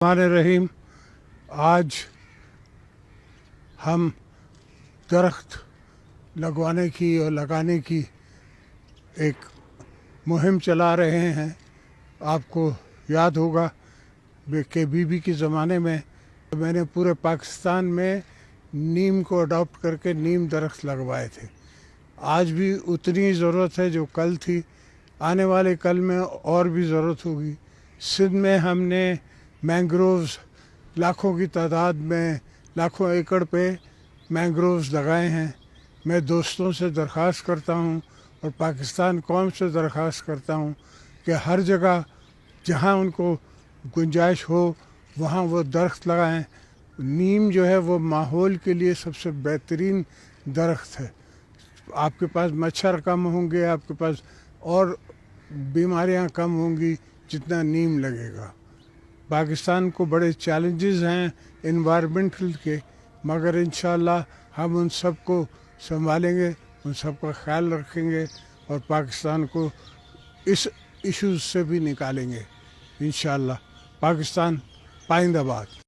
रहीम। आज हम दरख्त लगवाने की और लगाने की एक मुहिम चला रहे हैं। आपको याद होगा कि बीबी के ज़माने में मैंने पूरे पाकिस्तान में नीम को अडॉप्ट करके नीम दरख्त लगवाए थे। आज भी उतनी ज़रूरत है जो कल थी, आने वाले कल में और भी ज़रूरत होगी। सिंध में हमने मैंग्रोव्स लाखों की तादाद में, लाखों एकड़ पे मैंग्रोव्स लगाए हैं। मैं दोस्तों से दरख्वास्त करता हूँ और पाकिस्तान कौम से दरख्वास्त करता हूँ कि हर जगह जहाँ उनको गुंजाइश हो वहाँ वो दरख्त लगाएं। नीम जो है वो माहौल के लिए सबसे बेहतरीन दरख्त है। आपके पास मच्छर कम होंगे, आपके पास और बीमारियां कम होंगी जितना नीम लगेगा। पाकिस्तान को बड़े चैलेंजेस हैं एनवायरमेंटल के, मगर इंशाअल्लाह हम उन सब को संभालेंगे, उन सब का ख्याल रखेंगे और पाकिस्तान को इस इश्यूज से भी निकालेंगे इंशाअल्लाह। पाकिस्तान पाइंदाबाद।